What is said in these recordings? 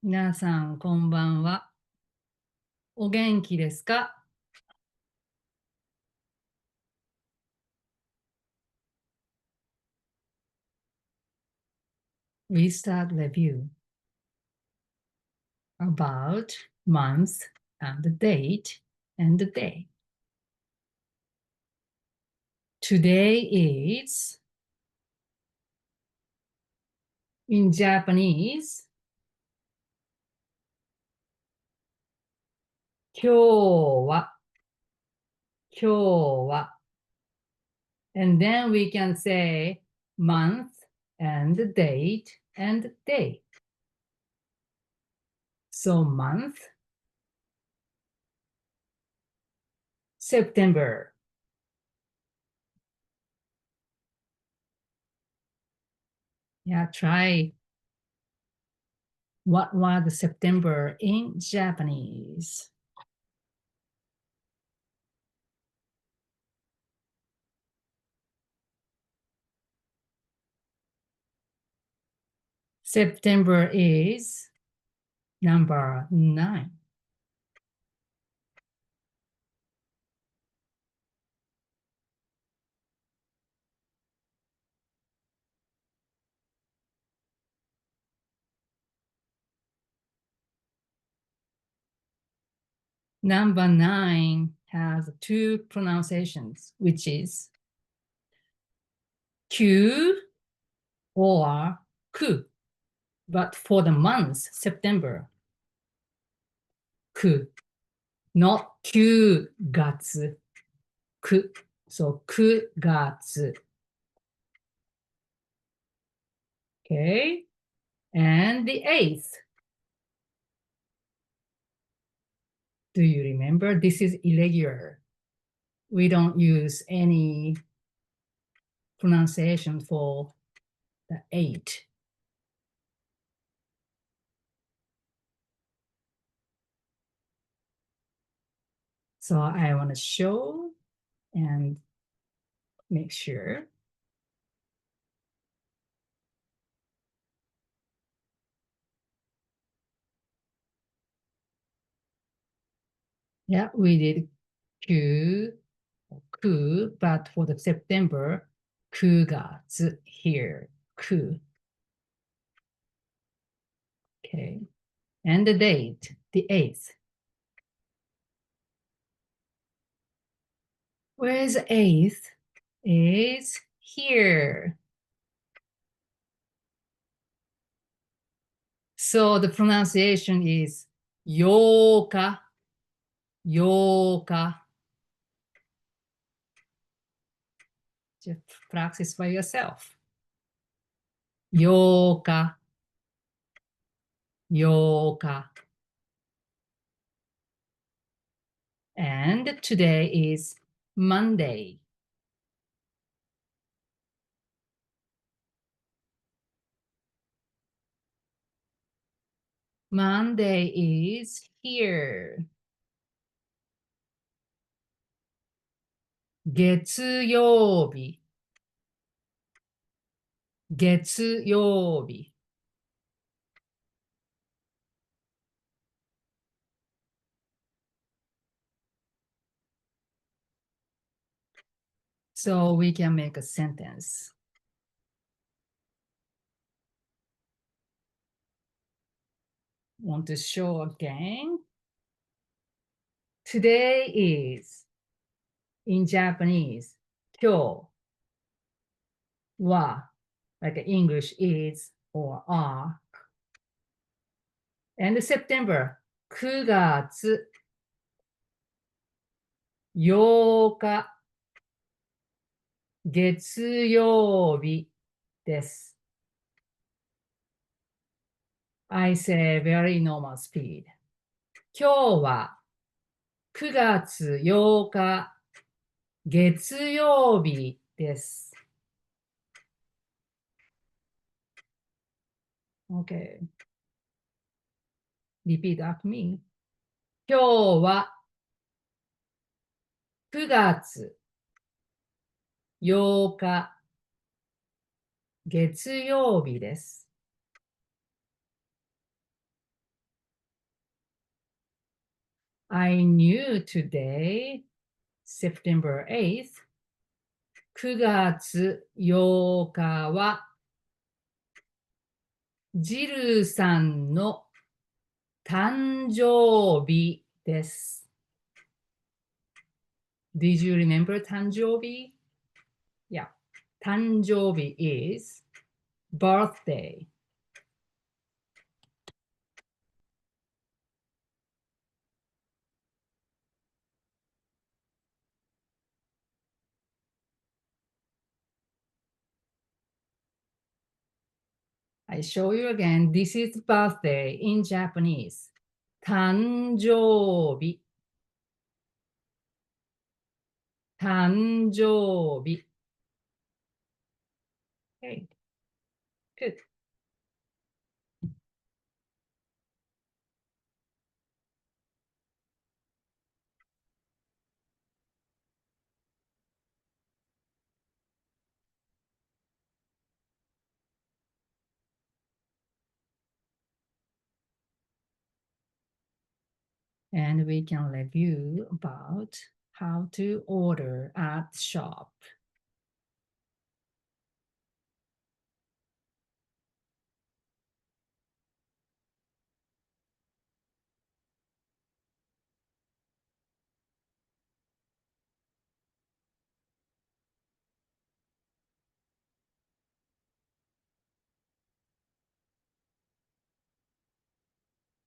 皆さん、こんばんは。お元気ですか？ We start review about month and date and day. Today is in Japanese. 今日は、今日は。And then we can say month and date and day. So month, September. Yeah, try what was September in Japanese. September is number 9. Number 9 has two pronunciations, which is Q or Ku. But for the month, September, Ku, not Q gatsu, Ku. So Ku gatsu. Okay. And the 8th. Do you remember? This is irregular. We don't use any pronunciation for the 8. So I want to show and make sure. Yeah, we did Q, Ku, but for the September, 9月 here, Ku. Okay. And the date, the 8th. Where's 8th? Is here. So the pronunciation is yoka, yoka. Just practice by yourself. Yoka, yoka. And today is Monday. Monday is here. 月曜日。月曜日。So we can make a sentence. Want to show again? Today is in Japanese, 今日は like English is or are. And September, 9月8日月曜日です。I say very normal speed. 今日は9月8日月曜日です。Okay. Repeat after me. 今日は9月8日月曜日です。I knew today, September 8th, 9月8日はジルさんの誕生日です。Did you remember 誕生日? Yeah. 誕生日 is birthday. I show you again. This is birthday in Japanese. 誕生日。誕生日。Okay. Good. And we can review about how to order at shop.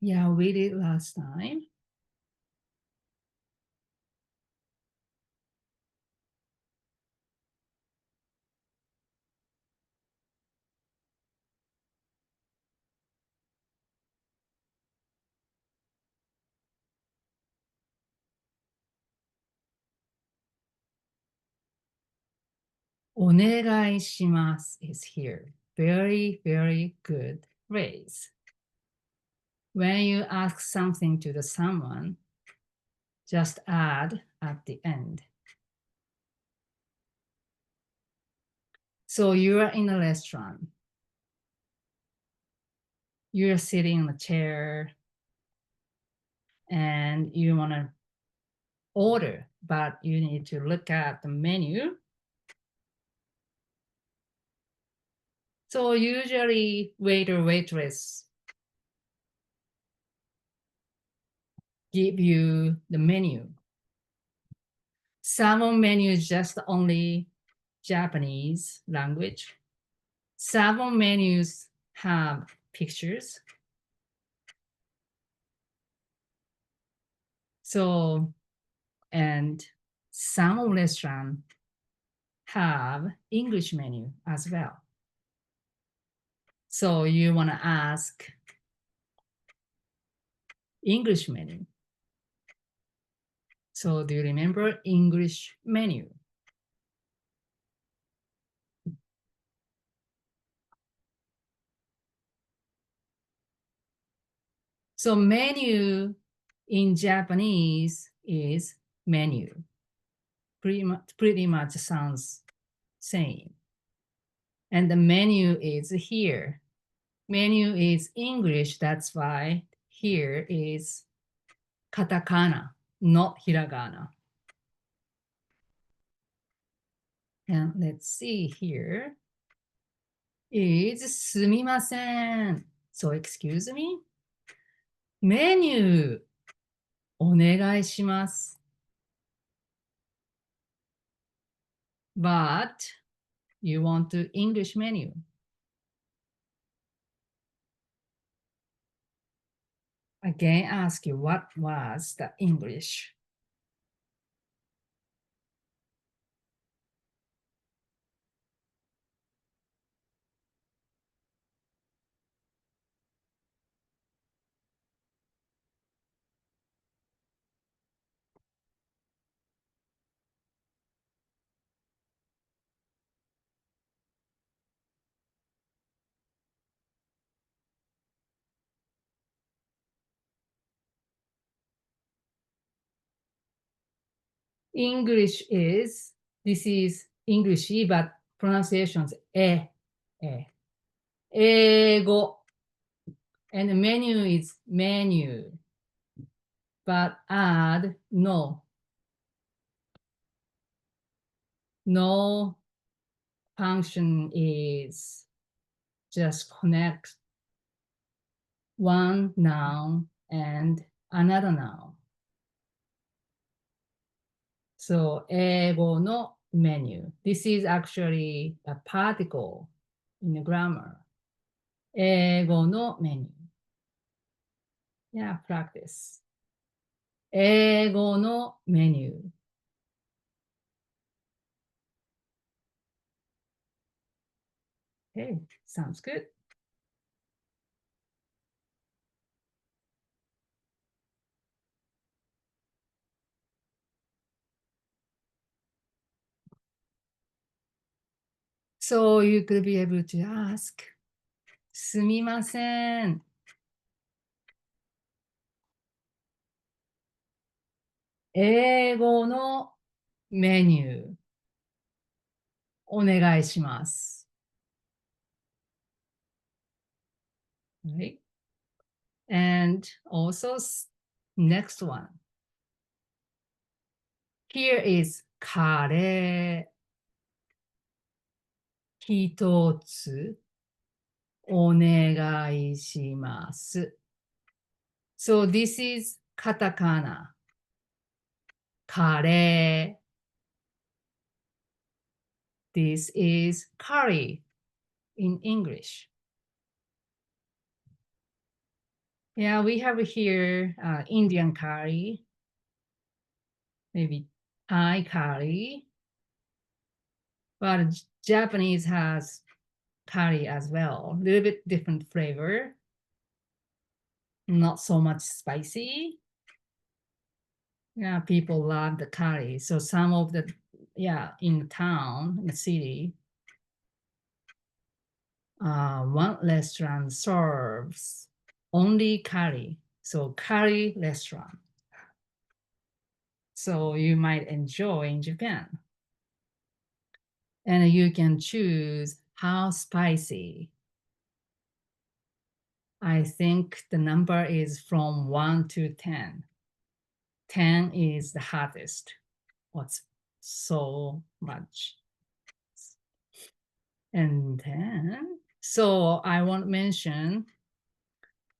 Yeah, we did last time. Onegaishimasu is here. Very, very good phrase. When you ask something to the someone, just add at the end. So you are in a restaurant. You're sitting in a chair and you want to order, but you need to look at the menu. So usually waiter, waitress give you the menu. Some menu is just only Japanese language. Some menus have pictures. So, and some restaurants have English menu as well. So you want to ask English menu. So do you remember English menu? So menu in Japanese is menu. Pretty much sounds same. And the menu is here. Menu is English, that's why here is katakana, not hiragana. And let's see here is すみません. So excuse me. メニューお願いします。But you want to English menu. Again, ask you what was the English? English is, this is English, but pronunciations, 英語. And menu is menu. but add no. No function is just connect one noun and another noun. So, 英語のメニュー. This is actually a particle in the grammar. 英語のメニュー. Yeah, practice. 英語のメニュー. Okay, sounds good. So you could be able to ask, すみません。英語のメニューお願いします。Right? And also next one. Here is カレー一つお願いします。So this is カタカナ。カレー。This is curry in English. Yeah, we have here Indian curry, maybe Thai curry, but Japanese has curry as well. A little bit different flavor, not so much spicy. Yeah, people love the curry. So some of the, in town, in the city, one restaurant serves only curry. So curry restaurant. So you might enjoy in Japan. And you can choose how spicy. I think the number is from 1 to 10. 10 is the hottest. What's so much? And then, so I want to mention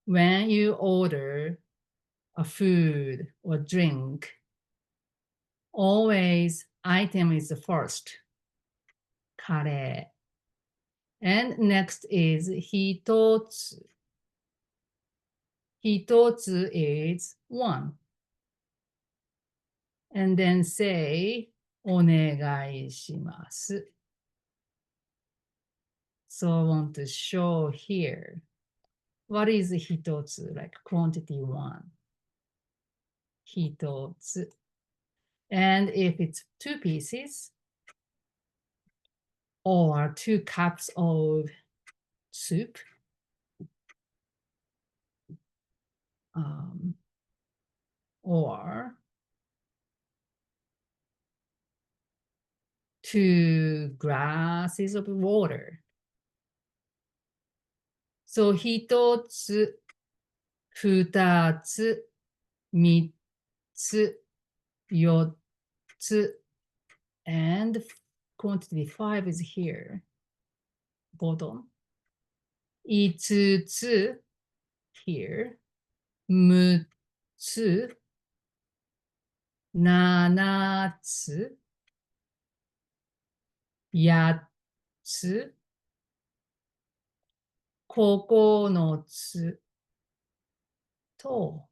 when you order a food or drink, always item is the first, カレー. And next is 一つ. 一つ is one. And then say お願いします. So I want to show here. What is 一つ? Like quantity one. 一つ. And if it's two pieces or 2 cups of soup, or 2 glasses of water. So 一つ、二つ、三つ、四つ、and quantity 5 is here, bottom. 五つ here, 六つ、七つ、八つ、9つと。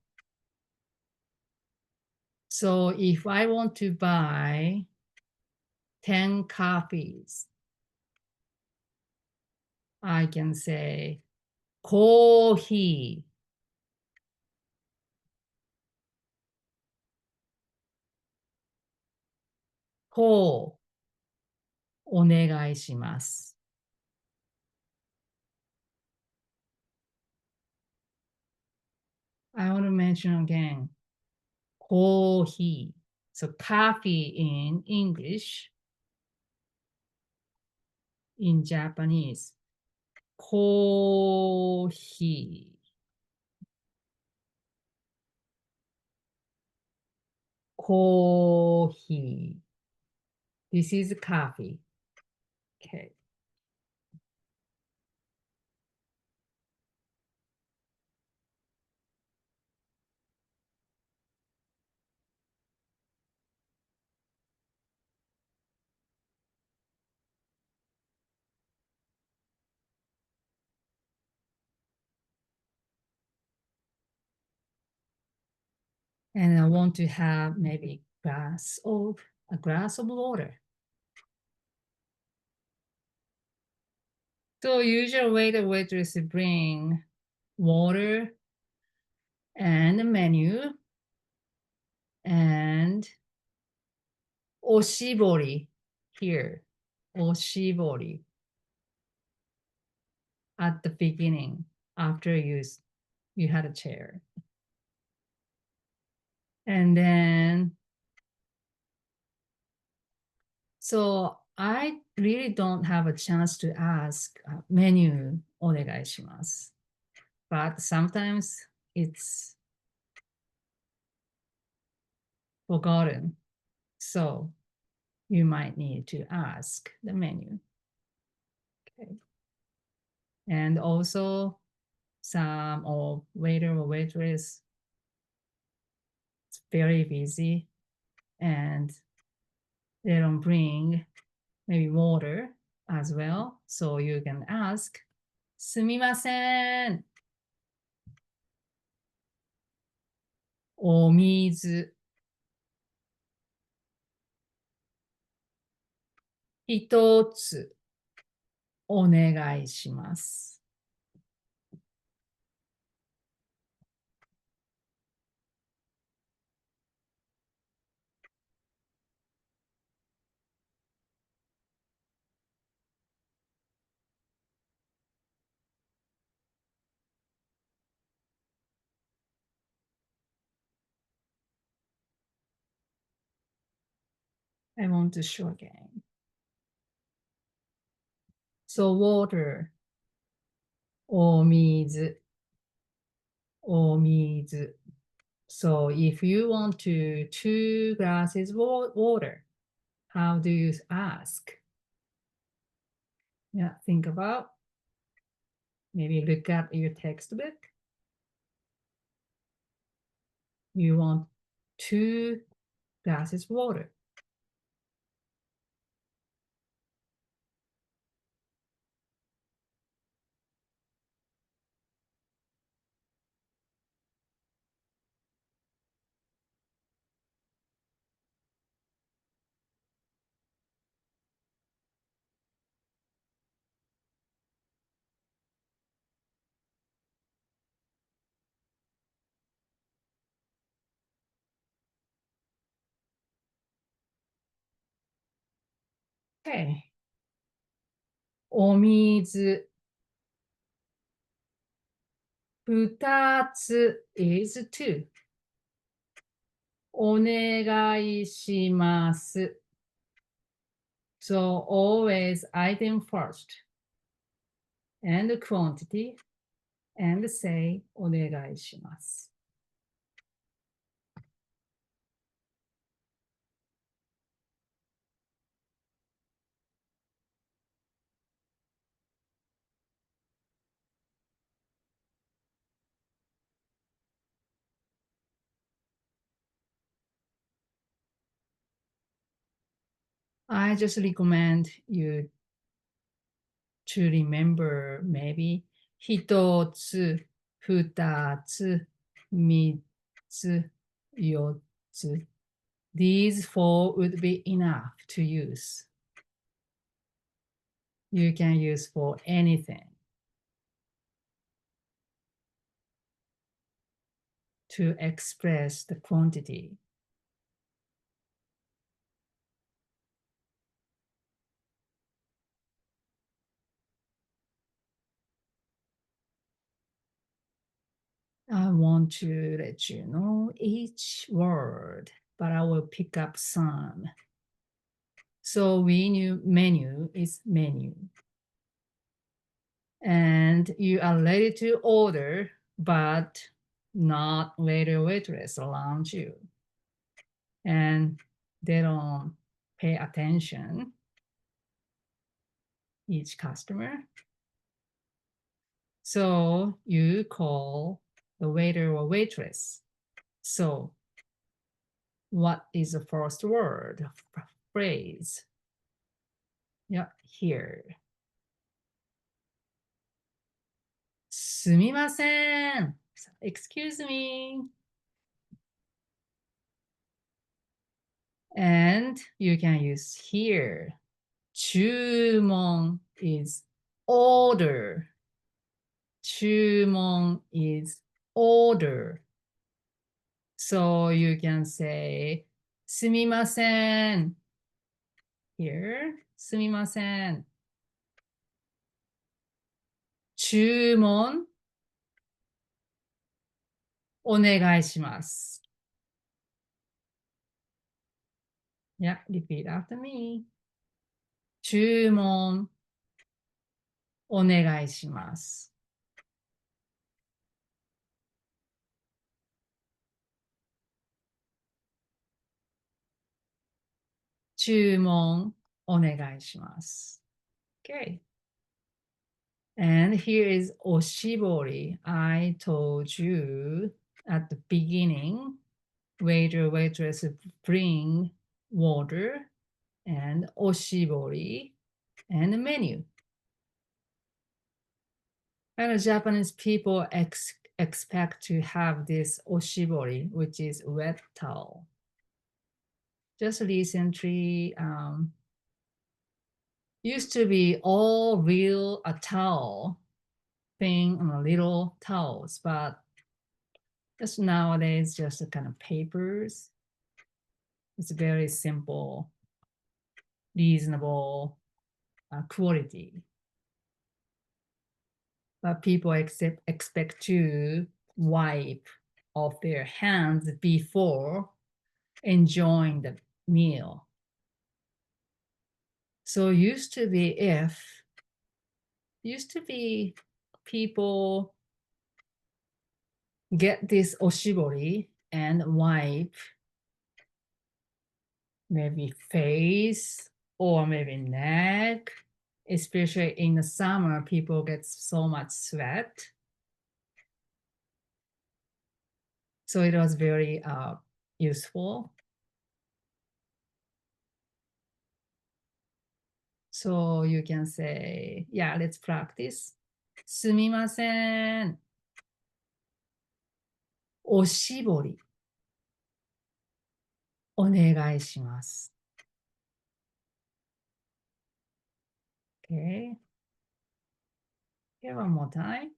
So if I want to buy 10 copies, I can say コーヒー。こうお願いします。I want to mention again, コーヒー. So coffee in English, in Japanese, コーヒー. coffee. This is coffee. Okay. And I want to have maybe a glass of water. So usual way the waitress bring water and the menu and oshibori here. Oshibori at the beginning after you had a chair. And then so I really don't have a chance to ask menu onegai shimasu. But sometimes it's forgotten. So you might need to ask the menu. Okay. And also some or waiter or waitress, it's very busy and they don't bring maybe water as well. So you can ask, すみません。お水。一つお願いします。I want to show again. So water, お水、お水。So if you want to 2 glasses of water, how do you ask? Yeah, think about. Maybe look at your textbook. You want 2 glasses of water. Okay. お水2つ is 2. お願いします。So always item first and quantity and say お願いします。I just recommend you to remember maybe 一つ、二つ、三つ、四つ。These four would be enough to use. You can use for anything to express the quantity. I want to let you know each word, but I will pick up some. So we knew menu is menu. And you are ready to order, but not waiter waitress around you. and they don't pay attention, each customer. So you call the waiter or waitress. So what is the first word, phrase? Yeah, here. すみません。Excuse me. And you can use here. 注文 is order. 注文 is order. So you can say すみません here. すみません。注文お願いします。Yeah, repeat after me. 注文お願いします。注文お願いします。Okay. And here is oshibori. I told you at the beginning, waiter, waitress bring water and oshibori and menu. And Japanese people expect to have this oshibori, which is wet towel. Just recently, used to be all real a towel thing on little towels, but just nowadays just a kind of papers. It's very simple, reasonable quality. But people expect to wipe off their hands before enjoying the meal. So used to be people get this oshibori and wipe maybe face or maybe neck, especially in the summer, people get so much sweat. So it was very useful. So you can say, yeah, let's practice. すみません。おしぼり。お願いします。Okay. Here one more time.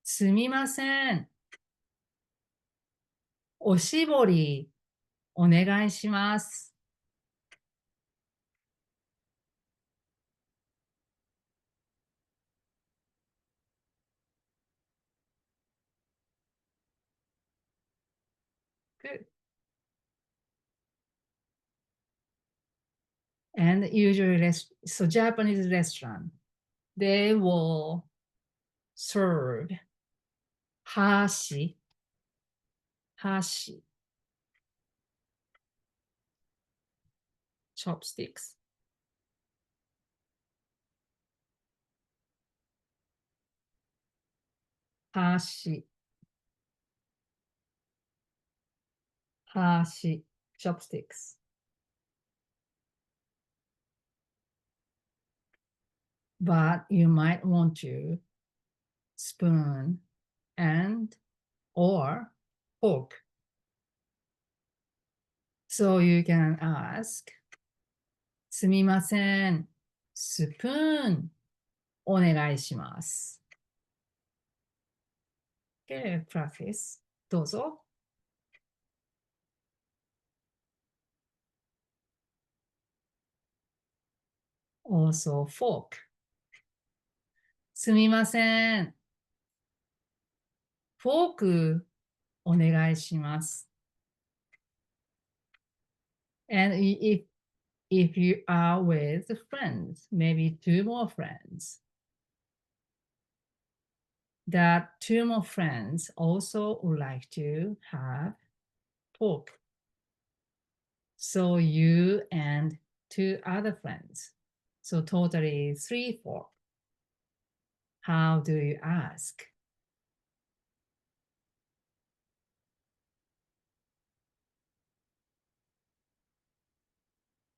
すみません。おしぼり。お願いします。Good. And usually, so Japanese restaurant, they will serve hashi, chopsticks. Hashi, chopsticks. But you might want to spoon and or fork. So you can ask, すみません、スプーンお願いします。Okay, practice. どうぞ。Also fork. すみません。フォークお願いします。And if you are with friends, maybe two more friends, that two more friends also would like to have fork. So you and 2 other friends. So totally 3, 4. How do you ask?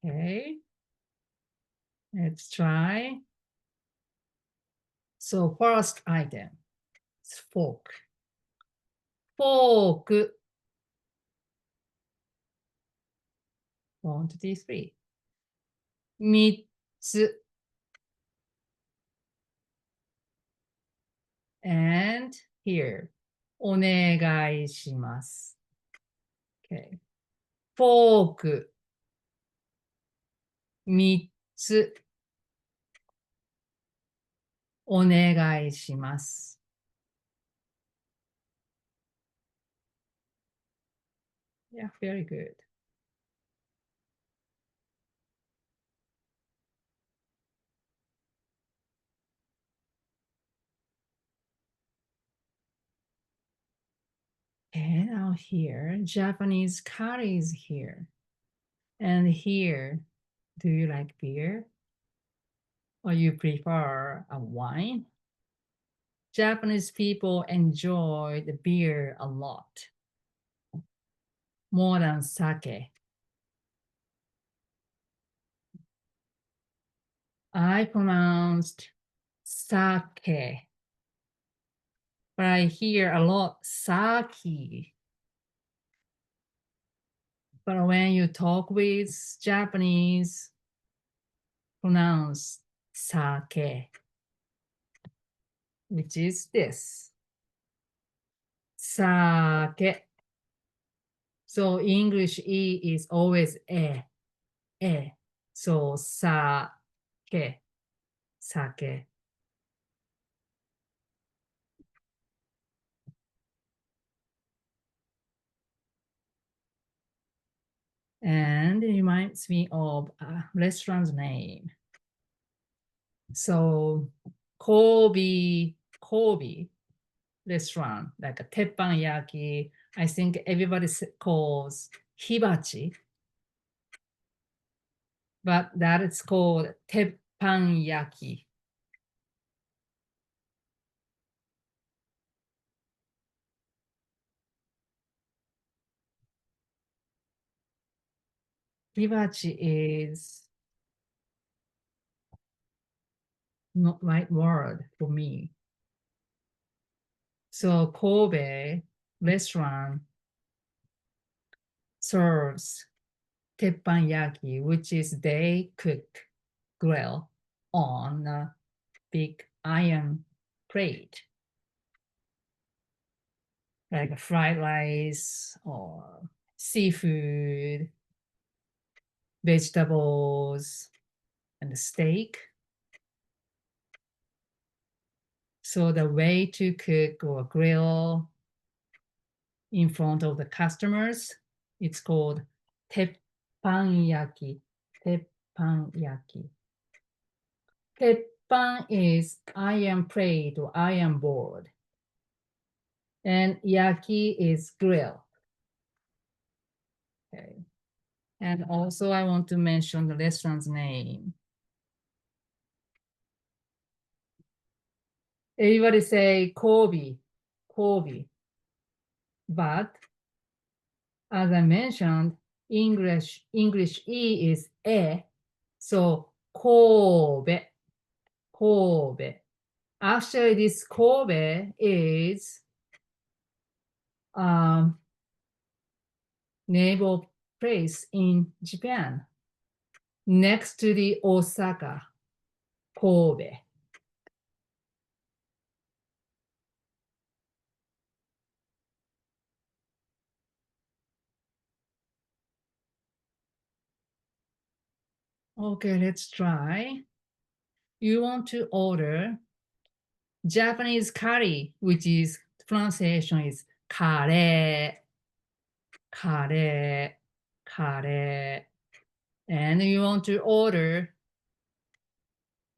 Okay, let's try. So first item, fork. Fork. 1, 2, 3. 3つ。And here, お願いします。Okay. フォーク3つお願いします。Yeah, very good. And now here, Japanese curry is here. And here, do you like beer? Or you prefer a wine? Japanese people enjoy the beer a lot, more than sake. I pronounced sake, but I hear a lot sake. But when you talk with Japanese, pronounce sake, which is this. Sake. So English E is always e. So sake, sake. And it reminds me of a restaurant's name. So Kobe restaurant, like a teppanyaki. I think everybody calls hibachi, but that is called teppanyaki. Hibachi is not right word for me. So Kobe restaurant serves teppanyaki, which is they cook grill on a big iron plate, like fried rice or seafood, vegetables, and steak. So the way to cook or grill in front of the customers, it's called teppanyaki. Teppanyaki. Teppan is iron plate or iron board. And yaki is grill. Okay. And also I want to mention the restaurant's name. Everybody say Kobe, Kobe. But as I mentioned, English E is e, so Kobe, Kobe. Actually, this Kobe is naval place in Japan, next to the Osaka, Kobe. Okay, let's try. You want to order Japanese curry, which is pronunciation is kare, kare, kare. And you want to order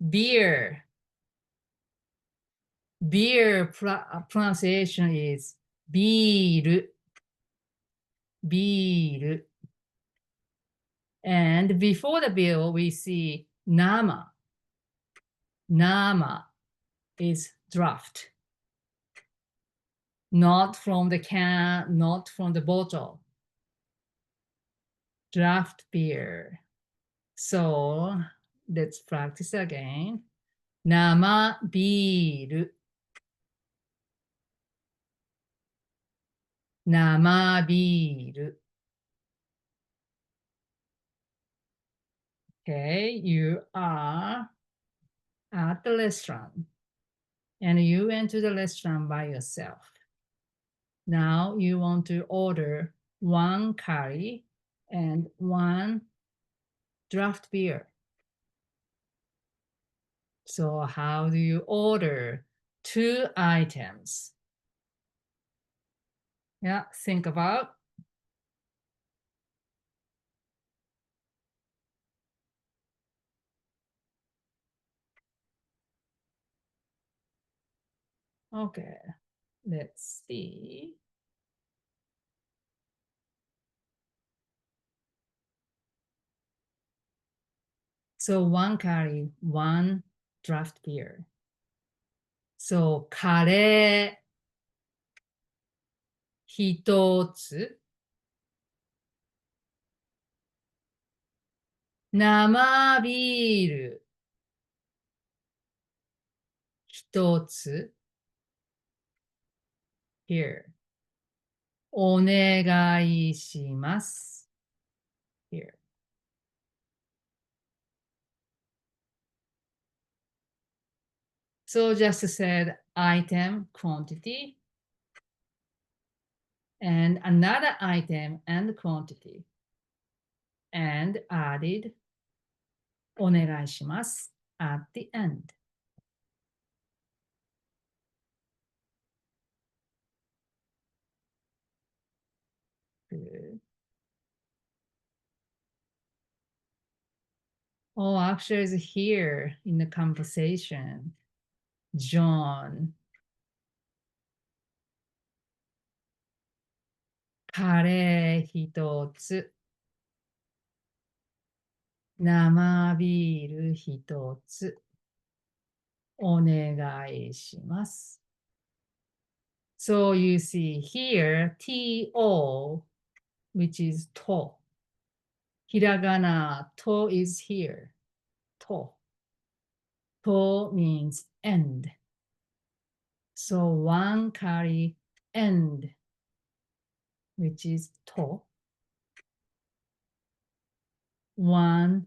beer. Beer pronunciation is biru, biru. And before the bill, we see nama. Nama is draft. Not from the can, not from the bottle. Draft beer. So let's practice again. 生ビール。生ビール。Okay, you are at the restaurant and you went to the restaurant by yourself. Now you want to order one curry and one draft beer. So how do you order 2 items? Yeah, think about. Okay, let's see. So one curry, one draft beer. So カレー一つ。生ビール一つ。Here. お願いします。Here. So just said item quantity and another item and quantity and added お願いします at the end. Good. Oh, actually is here in the conversation. John. カレー一つ。生ビール一つ。お願いします。So you see here, to, which is to. Hiragana, to is here. To. To means end. So one curry end, which is to. One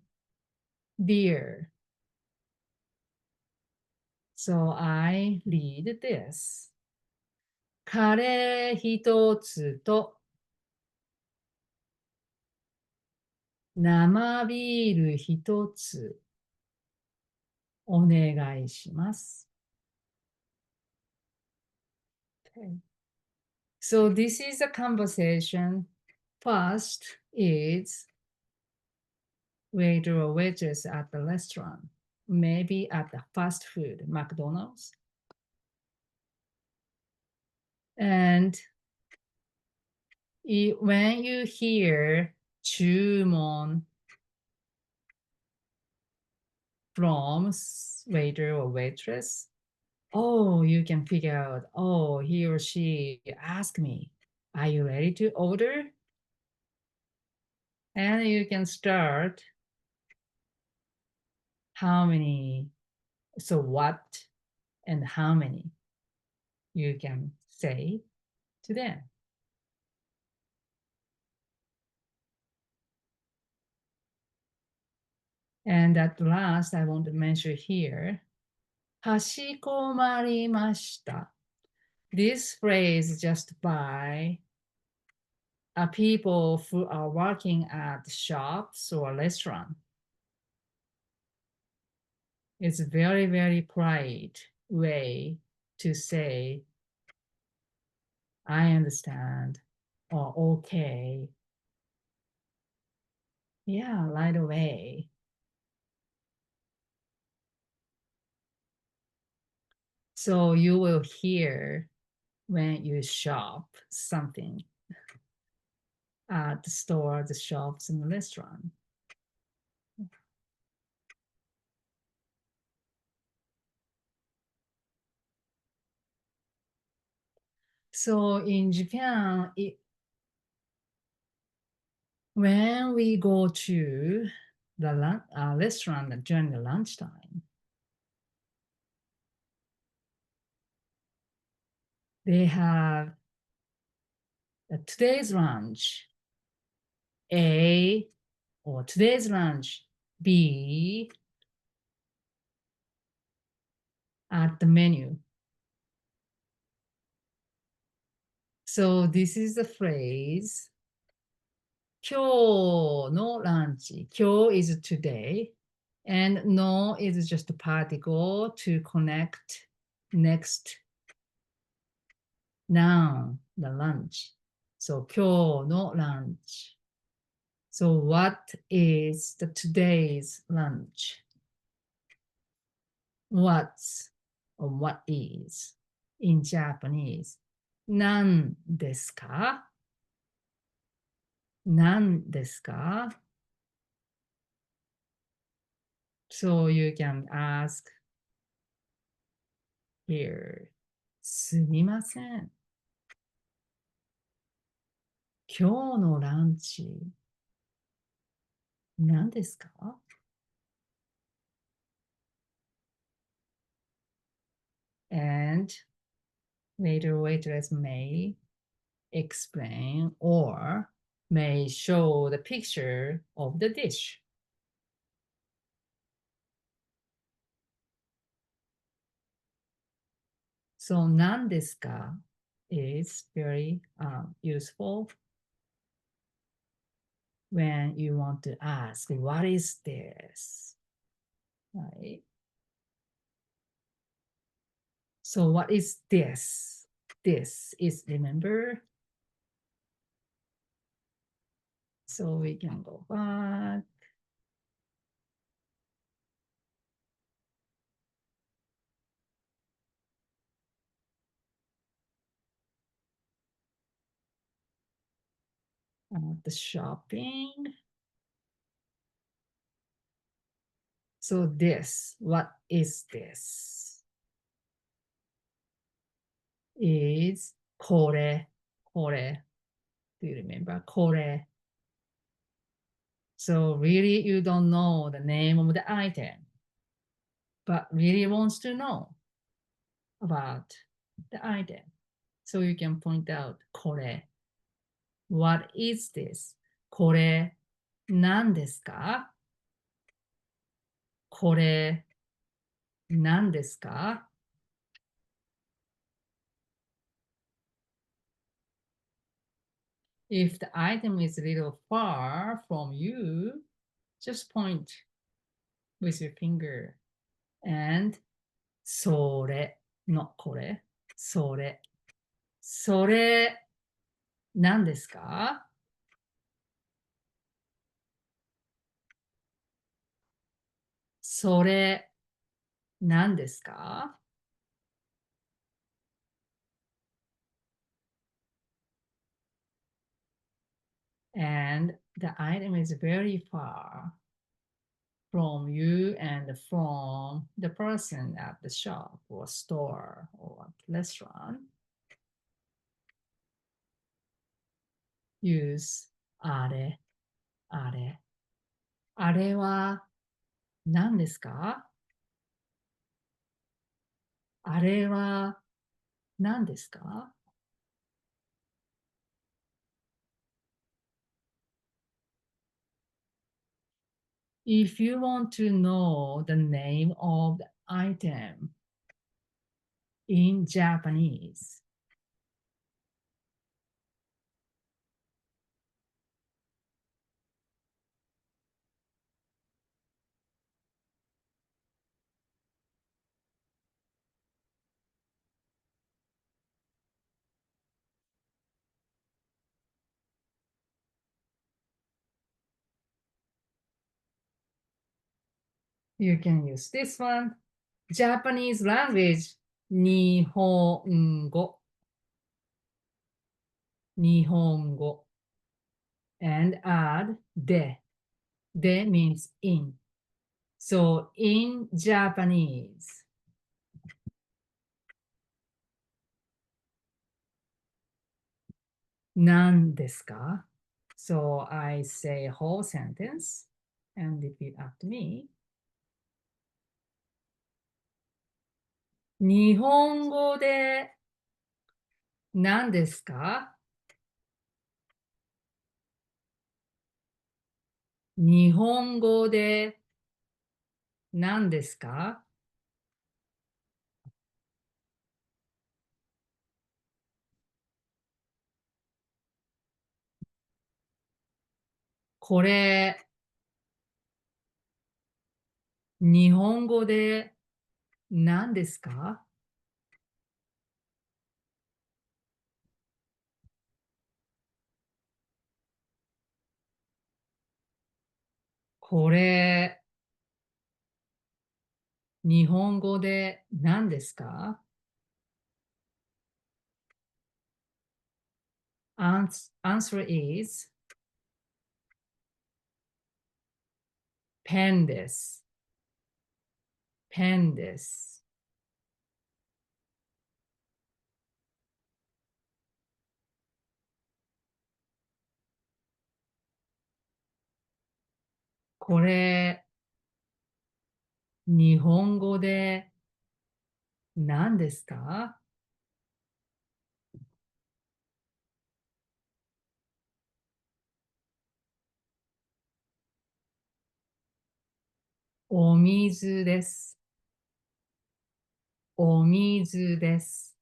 beer. So I read this. カレー一つと生ビール一つお願いします。Okay. So this is a conversation. First is waiter or waitress at the restaurant, maybe at the fast food, McDonald's. And when you hear 注文 from waiter or waitress, oh, you can figure out, oh, he or she asked me, are you ready to order? And you can start how many, so what and how many you can say to them. And at last, I want to mention here, かしこまりました. This phrase just by people who are working at shops or restaurants. It's a very, very polite way to say, I understand, or okay. Yeah, right away. So you will hear when you shop something at the store, the shops, and the restaurant. So in Japan, when we go to the restaurant during the lunchtime, they have today's lunch A, or today's lunch B at the menu. So this is the phrase 今日のランチ。今日 is today. And no is just a particle to connect next noun, the lunch. So 今日のランチ。So what is the today's lunch? What's or what is in Japanese? 何ですか？何ですか？ So you can ask here. すみません。今日のランチ何ですか？ And later waitress may explain or may show the picture of the dish. So 何ですか is very useful when you want to ask, what is this? Right? So what is this? This is, remember? So we can go back. The shopping. So this, what is this? Is これ、これ. Do you remember? これ. So really you don't know the name of the item, but really wants to know about the item. So you can point out これ. What is this? これ何ですか？これ何ですか？ If the item is a little far from you, just point with your finger and それ not これそれそれ何ですか？それ何ですか？ And the item is very far from you and from the person at the shop or store or restaurant. Use あれあれあれは何ですか？あれは何ですか？ If you want to know the name of the item in Japanese, you can use this one. Japanese language, 日本語日本語 and add で means in. So in Japanese, 何ですか? So I say whole sentence and repeat after me. 日本語で何ですか? 日本語で何ですか? これ、日本語で何ですか? これ、日本語で何ですか? Answer is ペンです。ペンです。これ、日本語で何ですか? お水です。お水です。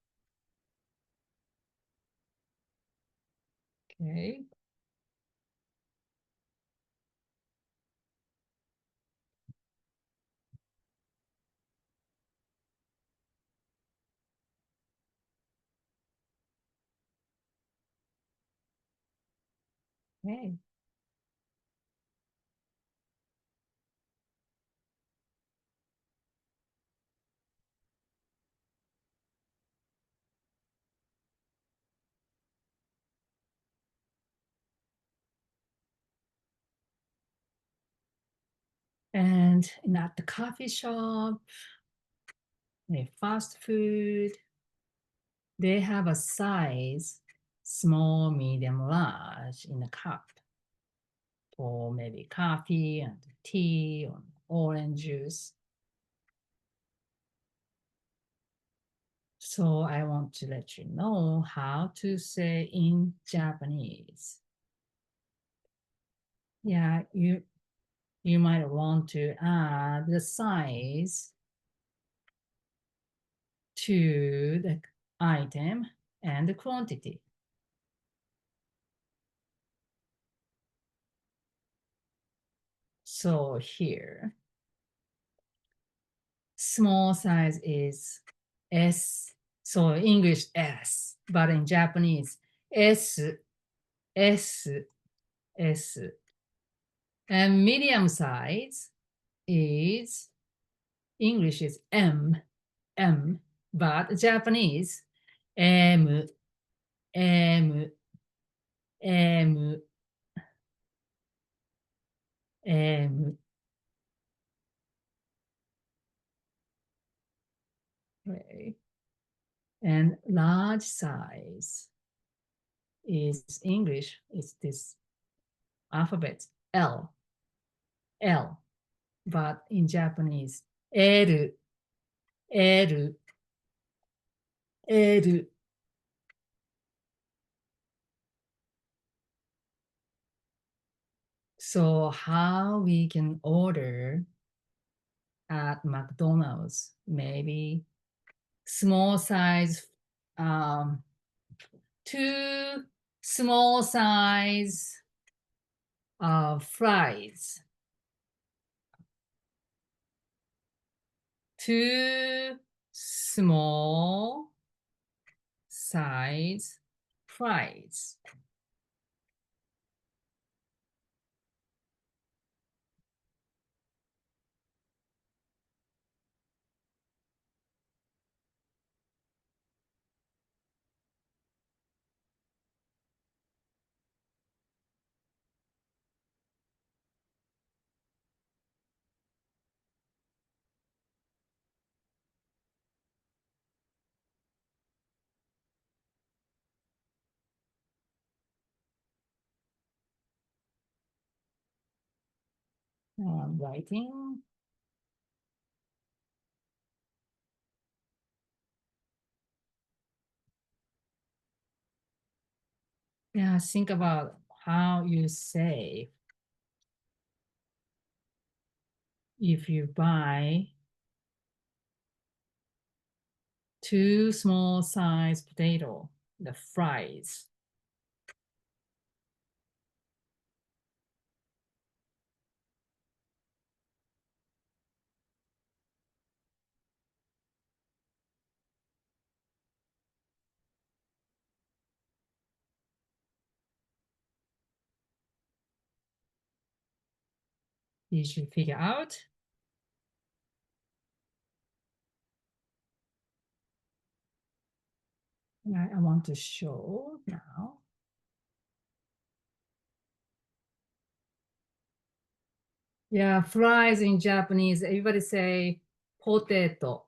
Okay. Okay. And at the coffee shop, a fast food, they have a size small, medium, large in a cup for maybe coffee and tea or orange juice. So I want to let you know how to say in Japanese. Yeah, you might want to add the size to the item and the quantity. So here, small size is S. So English S, but in Japanese S, S, S. And medium size is English is M, M, but Japanese M, M, M, M. Okay. And large size is English, is this alphabet L, L, but in Japanese L, L, L. So how we can order at McDonald's, maybe small size, two small size fries, two small size fries. Now I'm writing. Yeah, think about how you save if you buy 2 small size potato, the fries. Did you figure out? I want to show now. Yeah, fries in Japanese, everybody say potato,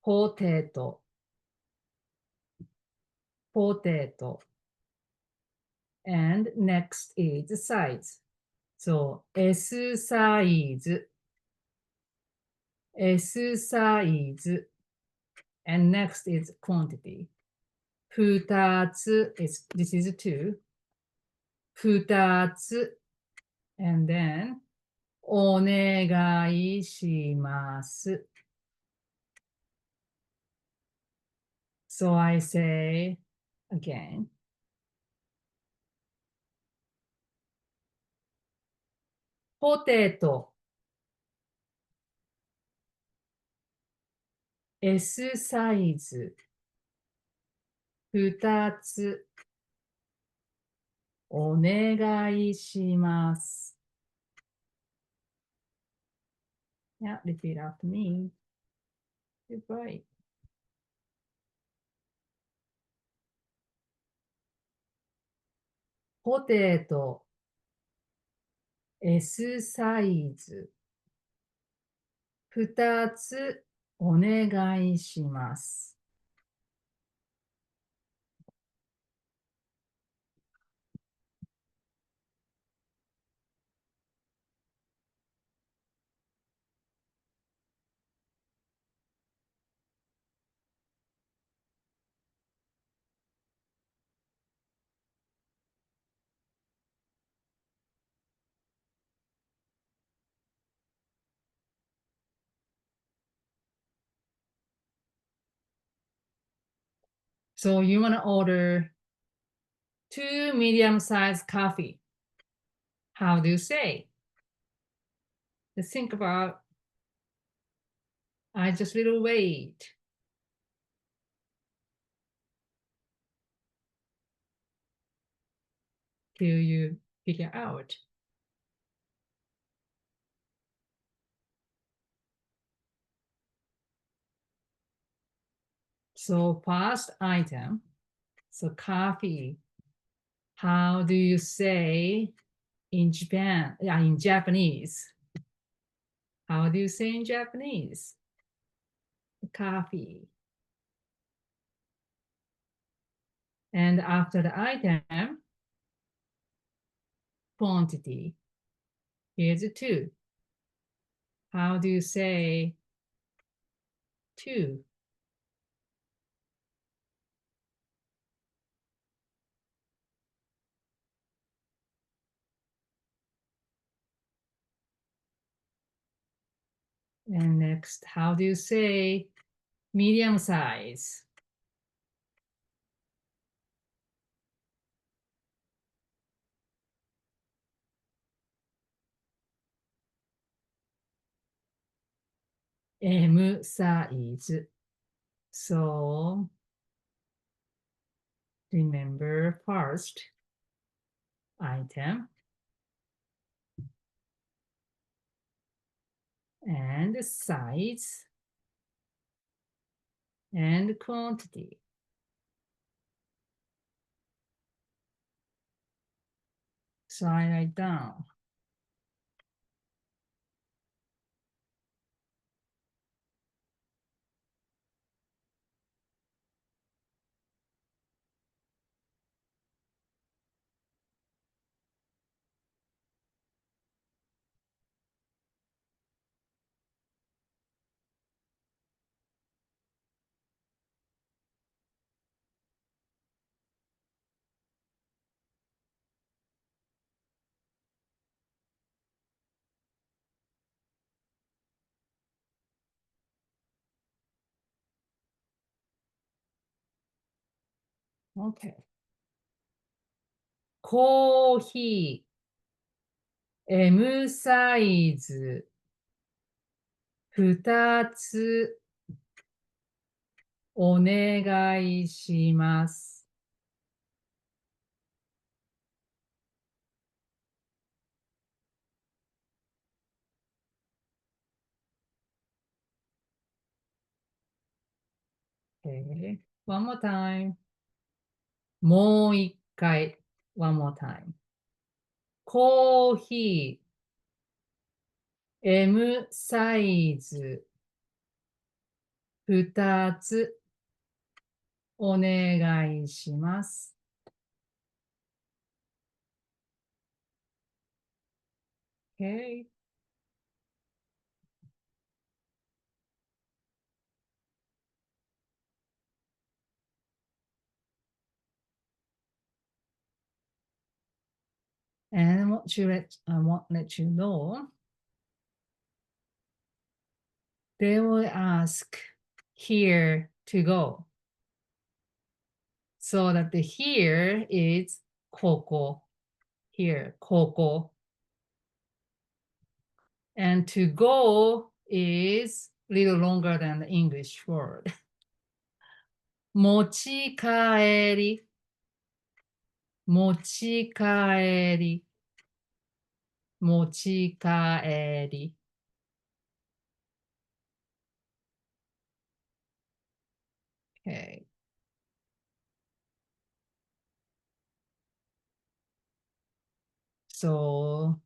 potato, potato. And next is size. So S size, S size. And next is quantity. 2つ is this is 2. 2つ and then お願いします. So I say again, ポテト S サイズ2つお願いします. Yeah, repeat after me. Goodbye. ポテト S サイズ2つお願いします. So you want to order 2 medium-sized coffee. How do you say? Just think about, I just little wait till you figure out. So first item, so coffee. How do you say in Japan? Yeah, in Japanese. How do you say in Japanese? Coffee. And after the item, quantity. Here's 2. How do you say 2? And next, how do you say medium size? M size. So remember first item and size and quantity. So I write down. Okay. コーヒー、M サイズ、2つお願いします。Okay. One more time. もう一回。One more time. コーヒー、M サイズ、2つお願いします。Okay. And I want to let you know, they will ask here to go. So that the here is ここ here, ここ. And to go is a little longer than the English word. 持ち帰り、持ち帰り、持ち帰り。Okay. So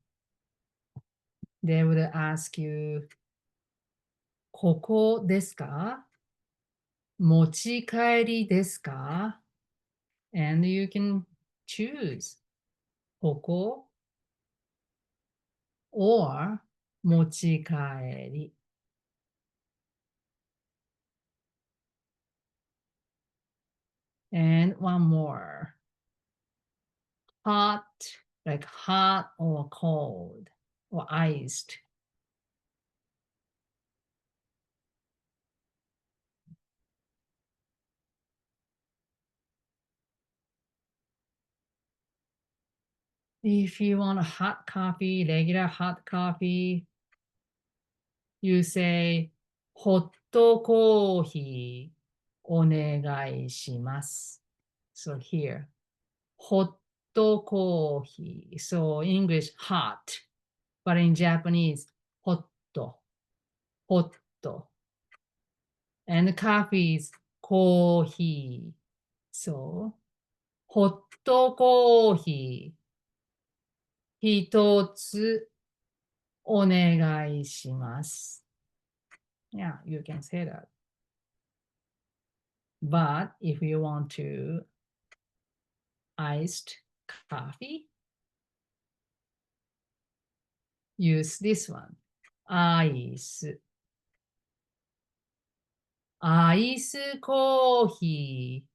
they would ask you, ここですか？持ち帰りですか？ And you can choose ここ or 持ち帰り。And one more. Hot, like hot or cold or iced. If you want a hot coffee, regular hot coffee, you say ホットコーヒーお願いします。So here, ホットコーヒー. So English hot, but in Japanese, ホット、ホット. And coffee is コーヒー. So ホットコーヒー一つお願いします。Yeah, you can say that. But if you want to iced coffee, use this one. アイス。アイスコーヒー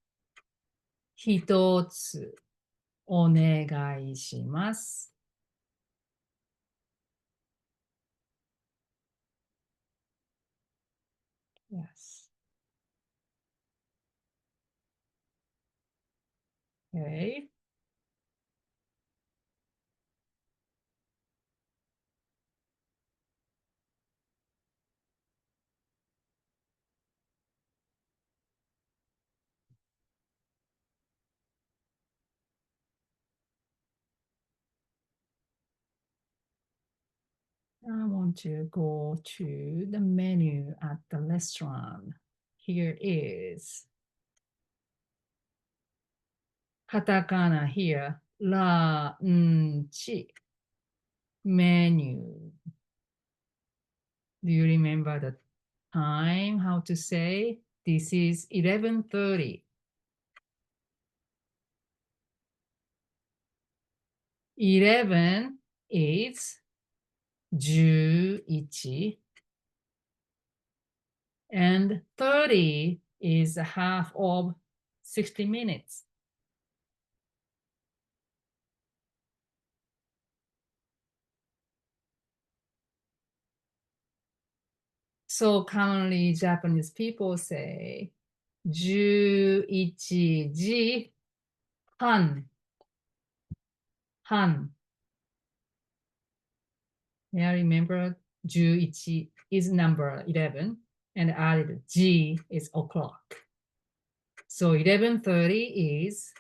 一つお願いします。Yes. Okay. I want to go to the menu at the restaurant. Here is カタカナ here. ランチ menu. Do you remember the time? How to say? This is 11:30. 11 is 11 and 30 is half of 60 minutes. So commonly Japanese people say 11時 Han. Han. Yeah, remember 11 is number 11 and added G is o'clock. So 11:30 is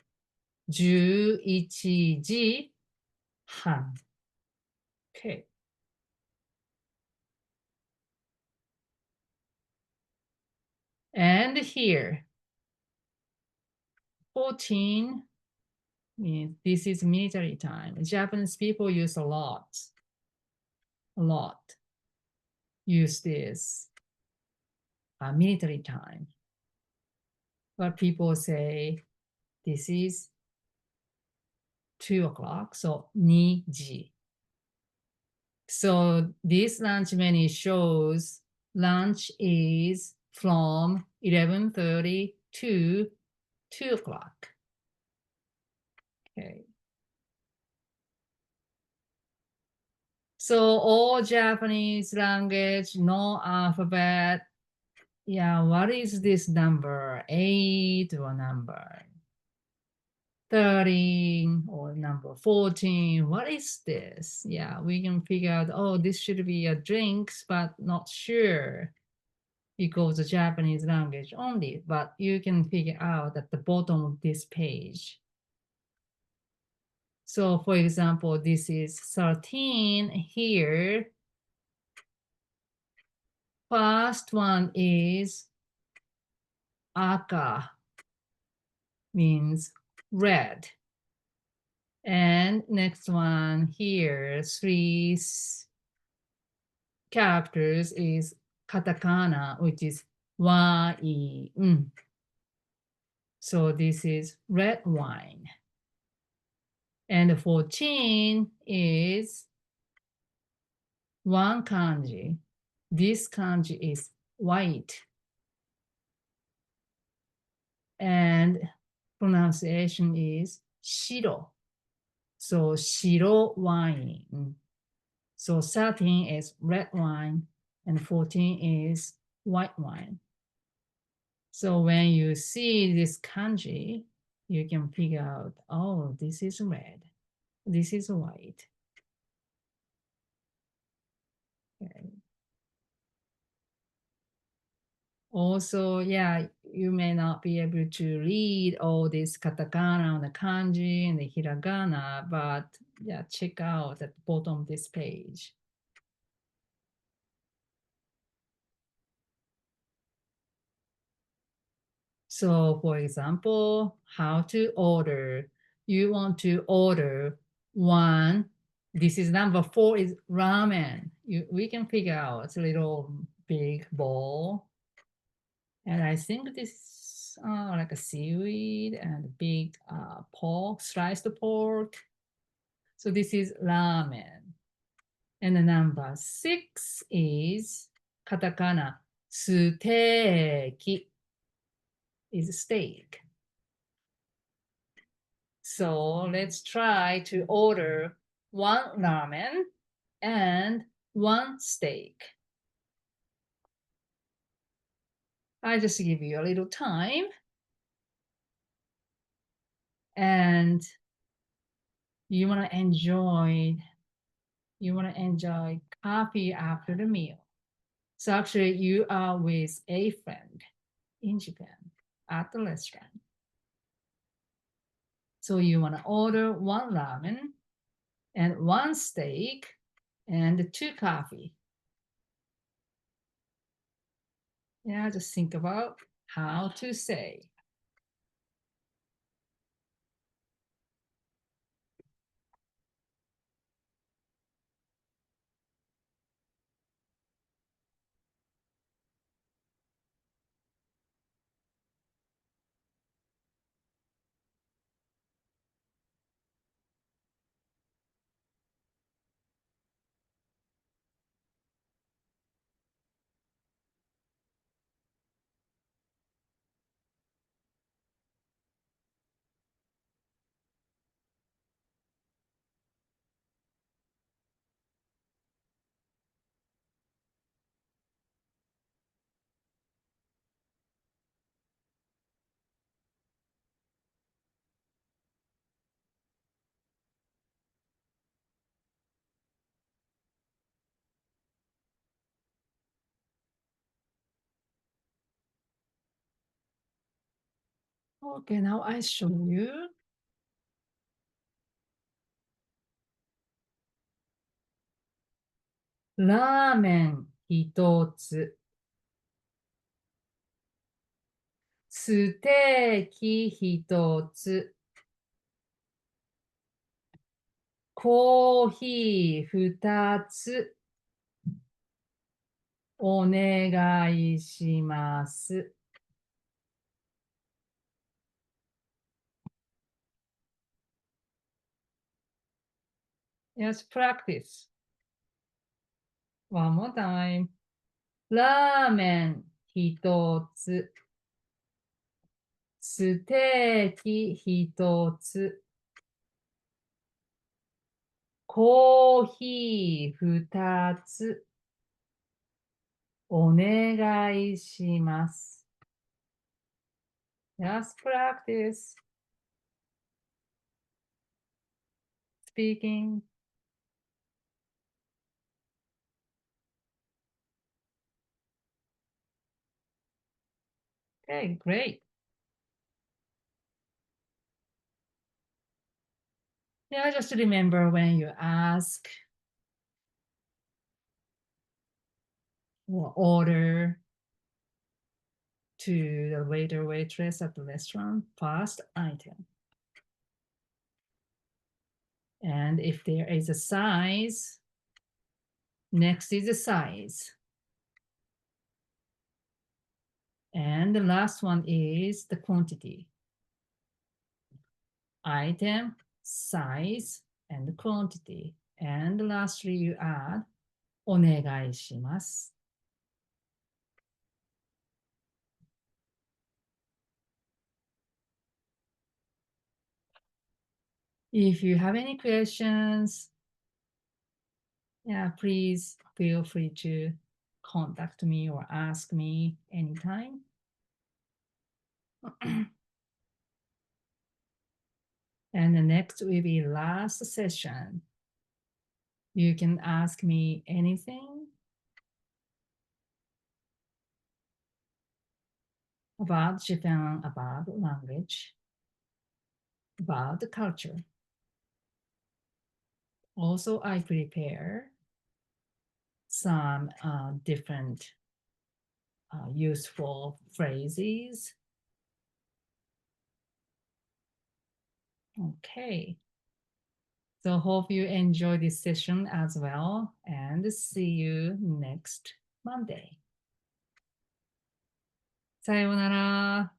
11時 半. Okay. And here, 14 means this is military time. Japanese people use a lot use this military time. But people say this is 2 o'clock, so 2時. So this lunch menu shows lunch is from 11:30 to 2 o'clock. Okay. So all Japanese language, no alphabet. Yeah, what is this number? 8 or number 13 or number 14? What is this? Yeah, we can figure out, oh, this should be a drinks, but not sure because the Japanese language only, but you can figure out at the bottom of this page. So for example, this is 13 here. First one is aka, means red. And next one here, 3 characters is katakana, which is wai. So this is red wine. And 14 is one kanji. This kanji is white. And pronunciation is shiro. So shiro wine. So 13 is red wine and 14 is white wine. So when you see this kanji, you can figure out, oh, this is red, this is white. Okay. Also, yeah, you may not be able to read all this katakana and the kanji and the hiragana, but yeah, check out at the bottom of this page. So for example, how to order. You want to order one. This is number 4 is ramen. We can figure out it's a little big bowl. And I think this is like a seaweed and big pork, sliced pork. So this is ramen. And the number 6 is katakana, suteeki, is steak. So let's try to order 1 ramen and 1 steak. I just give you a little time. And you want to enjoy coffee after the meal. So actually you are with a friend in Japan at the restaurant. So you want to order 1 ramen and 1 steak and 2 coffee. Yeah, just think about how to say. Okay, now I show you. Ramen 一つ。ステーキ一つ。コーヒー二つ。お願いします。Yes, practice. One more time. ラーメン一つ。ステーキ一つ。コーヒー二つ。お願いします。Yes, practice. Speaking. Okay, great. Yeah, just remember when you ask or order to the waiter waitress at the restaurant, first item. And if there is a size, next is the size. And the last one is the quantity. Item, size, and quantity. And lastly, you add お願いします。If you have any questions, yeah, please feel free to contact me or ask me anytime. And the next will be last session. You can ask me anything about Japan, about language, about the culture. Also, I prepare some different useful phrases. Okay. So hope you enjoy this session as well, and see you next Monday. さようなら。